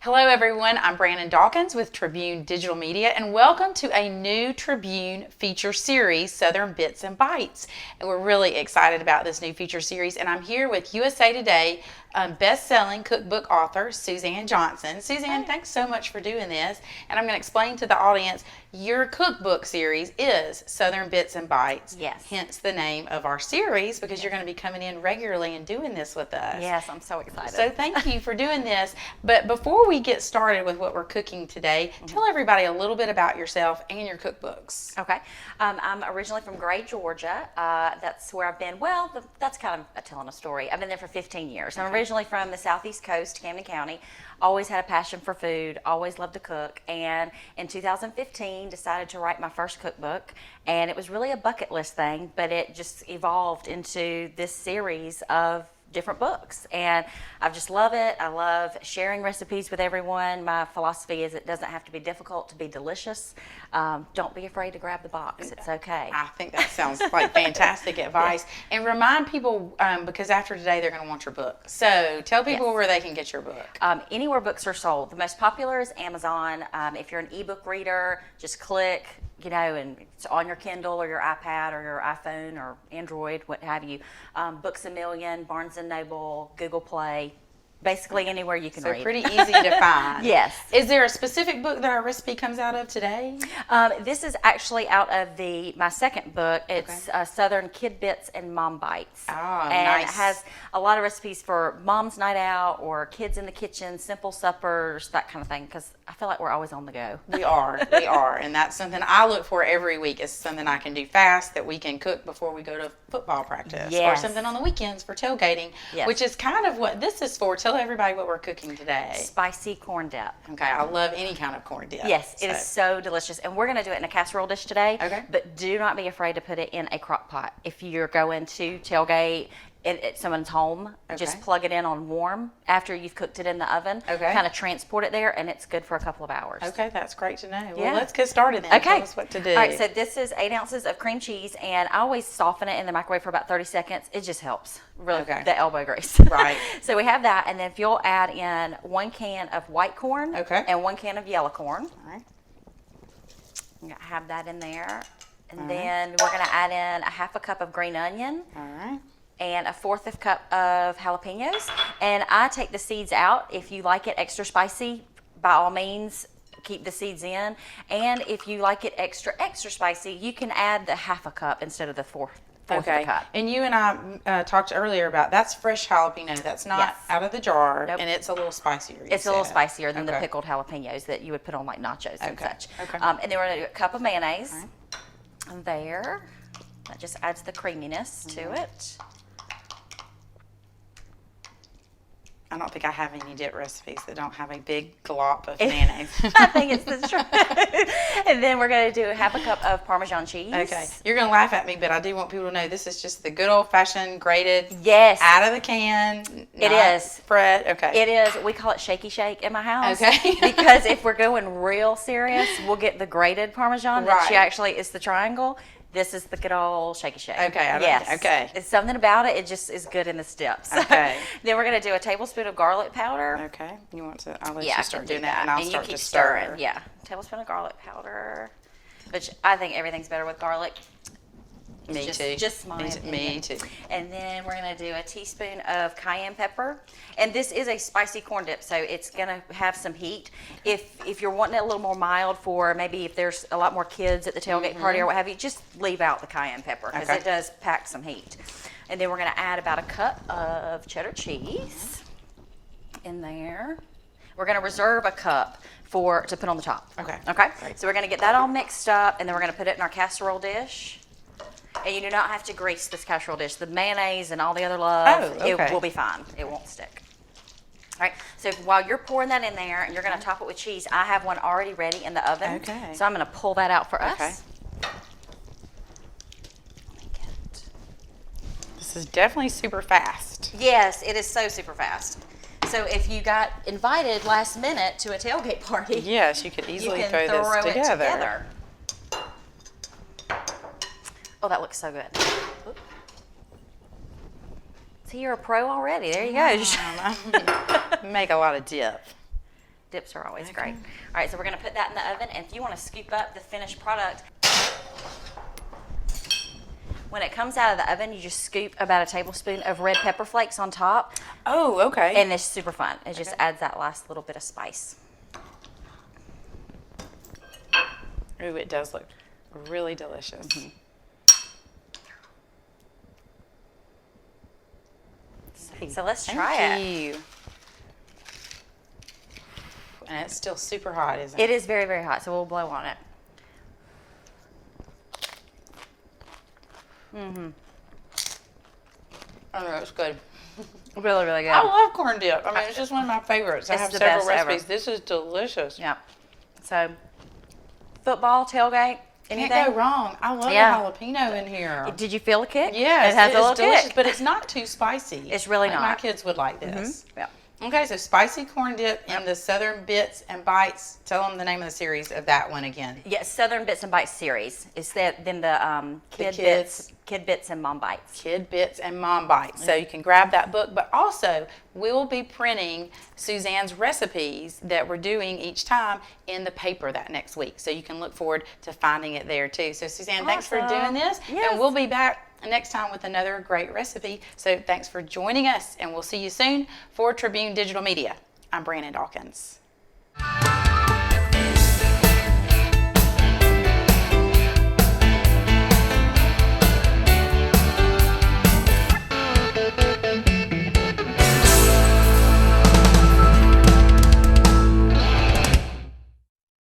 Hello everyone, I'm Brandon Dawkins with Tribune Digital Media and welcome to a new Tribune feature series, Southern Bits and Bites. And we're really excited about this new feature series, and I'm here with USA Today best-selling cookbook author Suzanne Johnson. Suzanne, thanks so much for doing this, and I'm going to explain to the audience your cookbook series is Southern Bits and Bites. Yes. Hence the name of our series, because you're going to be coming in regularly and doing this with us. Yes, I'm so excited. So thank you for doing this. But before we get started with what we're cooking today, tell everybody a little bit about yourself and your cookbooks. Okay. I'm originally from Gray, Georgia. That's where I've been. Well, that's kind of telling a story. I've been there for 15 years. I'm originally from the southeast coast, Camden County. Always had a passion for food, always loved to cook, and in 2015 decided to write my first cookbook, and it was really a bucket list thing, but it just evolved into this series of different books, and I just love it. I love sharing recipes with everyone. My philosophy is it doesn't have to be difficult to be delicious. Don't be afraid to grab the box. It's okay. I think that sounds like fantastic advice. And remind people, because after today they're going to want your book. So tell people where they can get your book. Anywhere books are sold. The most popular is Amazon. If you're an ebook reader, just click, and it's on your Kindle or your iPad or your iPhone or Android, what have you. Books A Million, Barnes & Noble, Google Play, basically anywhere you can read. So pretty easy to find. Yes. Is there a specific book that our recipe comes out of today? This is actually out of my second book. It's Southern Kid Bits and Mom Bites. Oh, and nice. It has a lot of recipes for mom's night out or kids in the kitchen, simple suppers, that kind of thing, because I feel like we're always on the go. We are. And that's something I look for every week, is something I can do fast that we can cook before we go to football practice. Yes. Or something on the weekends for tailgating, which is kind of what this is for. Tell everybody what we're cooking today. Spicy corn dip. Okay, I love any kind of corn dip. Yes, it is so delicious. And we're going to do it in a casserole dish today. Okay. But do not be afraid to put it in a crock pot. If you're going to tailgate at someone's home, just plug it in on warm after you've cooked it in the oven. Okay. Kind of transport it there, and it's good for a couple of hours. Okay, that's great to know. Yeah. Well, let's get started then. Okay. Tell us what to do. All right, so this is 8 ounces of cream cheese, and I always soften it in the microwave for about 30 seconds. It just helps. Really, the elbow grease. Right. So we have that, and then if you'll add in 1 can of white corn and 1 can of yellow corn. All right. I'm going to have that in there. And then we're going to add in a half a cup of green onion. All right. And a fourth of cup of jalapenos. And I take the seeds out. If you like it extra spicy, by all means, keep the seeds in. And if you like it extra spicy, you can add the half a cup instead of the fourth of a cup. And you and I talked earlier about that's fresh jalapeno. That's not out of the jar. Nope. And it's a little spicier. It's a little spicier than the pickled jalapenos that you would put on like nachos and such. Okay. And then we're going to do a cup of mayonnaise there. That just adds the creaminess to it. I don't think I have any dip recipes that don't have a big glop of mayonnaise. I think it's the truth. And then we're going to do half a cup of Parmesan cheese. Okay. You're going to laugh at me, but I do want people to know this is just the good old-fashioned grated out of the can. It is. Bread. Okay. It is. We call it shaky shake in my house. Okay. Because if we're going real serious, we'll get the grated Parmesan. That she actually is the triangle. This is the good old shaky shake. Okay. Yes. Okay. It's something about it. It just is good in the steps. Okay. Then we're going to do a tablespoon of garlic powder. Okay. You want to? I'll let you start doing that, and I'll start keep to stir. Yeah. Tablespoon of garlic powder, which I think everything's better with garlic. Me too. Just my opinion. Me too. And then we're going to do a teaspoon of cayenne pepper. And this is a spicy corn dip, so it's going to have some heat. If you're wanting it a little more mild for maybe if there's a lot more kids at the tailgate party or what have you, just leave out the cayenne pepper because it does pack some heat. And then we're going to add about a cup of cheddar cheese in there. We're going to reserve a cup to put on the top. Okay. Okay. So we're going to get that all mixed up, and then we're going to put it in our casserole dish. And you do not have to grease this casserole dish. The mayonnaise and all the other love, Oh, okay. it will be fine. It won't stick. All right, so while you're pouring that in there and you're going to top it with cheese, I have one already ready in the oven. Okay. So I'm going to pull that out for Okay. us. This is definitely super fast. Yes, it is so super fast. So if you got invited last minute to a tailgate party, Yes, you could easily you can throw this it together. together. Oh, that looks so good. See, you're a pro already. There you go. Make a lot of dip. Dips are always great. All right, so we're going to put that in the oven, and if you want to scoop up the finished product, when it comes out of the oven, you just scoop about a tablespoon of red pepper flakes on top, Oh, okay. and it's super fun. It just adds that last little bit of spice. Ooh, it does look really delicious. So let's Thank try it. you. And it's still super hot, isn't it? It is very, very hot, so we'll blow on it. Oh, no, it's good. Really, really good. I love corn dip. I mean, it's just one of my favorites. I It's have the several best ever. recipes. This is delicious. Yeah. So, football, tailgate, anything? Can't go wrong. I love Yeah. the jalapeno in here. Did you feel a kick? Yes, it has a is little delicious, kick. but it's not too spicy. It's really Like, my not. kids would like this. Yeah. Okay, so spicy corn dip in the Southern Bits and Bites. Tell them the name of the series of that one again. Yes, Southern Bits and Bites series. It's that then the Kid Bits and Mom Bites. Kid Bits and Mom Bites. So you can grab that book, but also we'll be printing Suzanne's recipes that we're doing each time in the paper that next week. So you can look forward to finding it there too. So Suzanne, thanks for Awesome. doing this. Yes. And we'll be back next time with another great recipe. So thanks for joining us, and we'll see you soon for Tribune Digital Media. I'm Brandon Dawkins.